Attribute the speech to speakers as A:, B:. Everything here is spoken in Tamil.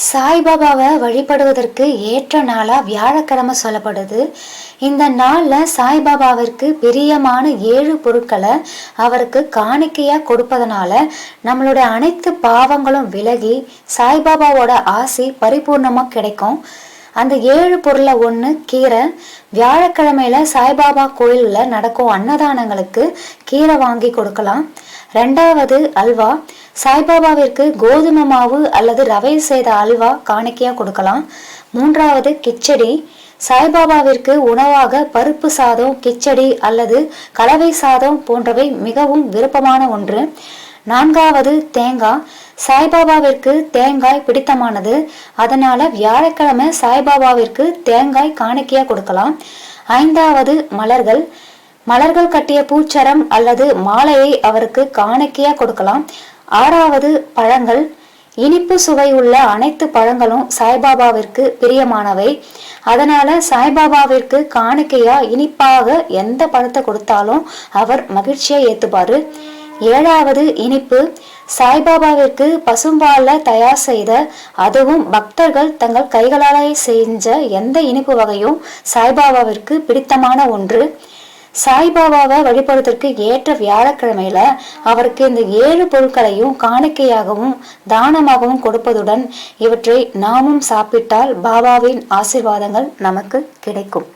A: சாய்பாபாவை வழிபடுவதற்கு ஏற்ற நாளா வியாழக்கிழமை சொல்லப்படுது. இந்த நாள்ல சாய்பாபாவிற்கு பிரியமான 7 பொருட்களை அவருக்கு காணிக்கையா கொடுப்பதனால நம்மளுடைய அனைத்து பாவங்களும் விலகி சாய்பாபாவோட ஆசி பரிபூர்ணமா கிடைக்கும். அந்த 7 பொருளை ஒன்று கீரை. வியாழக்கிழமையில சாய்பாபா கோயிலில் நடக்கும் அன்னதானங்களுக்கு கீரை வாங்கி கொடுக்கலாம். 2வது அல்வா. சாய்பாபாவிற்கு கோதுமை மாவு அல்லது ரவை செய்த அல்வா காணிக்கையா கொடுக்கலாம். 3வது கிச்சடி. சாய்பாபாவிற்கு உணவாக பருப்பு சாதம், கிச்சடி அல்லது கலவை சாதம் போன்றவை மிகவும் விருப்பமான ஒன்று. 4வது தேங்காய். சாய்பாபாவிற்கு தேங்காய் பிடித்தமானது, அதனால வியாழக்கிழமை சாய்பாபாவிற்கு தேங்காய் காணிக்கையா கொடுக்கலாம். 5வது மலர்கள். மலர்கள் கட்டிய பூச்சரம் அல்லது மாலையை அவருக்கு காணிக்கையா கொடுக்கலாம். 6வது பழங்கள். இனிப்பு சுவை உள்ள அனைத்து பழங்களும் சாய்பாபாவிற்கு பிரியமானவை, அதனால சாய்பாபாவிற்கு காணிக்கையா இனிப்பாக எந்த பழத்தை கொடுத்தாலும் அவர் மகிழ்ச்சியா ஏத்துப்பாரு. 7வது இனிப்பு. சாய்பாபாவிற்கு பசும்பால்ல தயார் செய்த, அதுவும் பக்தர்கள் தங்கள் கைகளால் செஞ்ச எந்த இனிப்பு வகையும் சாய்பாபாவிற்கு பிடித்தமான ஒன்று. சாய்பாபாவை வழிபடுவதற்கு ஏற்ற வியாழக்கிழமையில அவருக்கு இந்த 7 பொருட்களையும் காணிக்கையாகவும் தானமாகவும் கொடுப்பதுடன் இவற்றை நாமும் சாப்பிட்டால் பாபாவின் ஆசீர்வாதங்கள் நமக்கு கிடைக்கும்.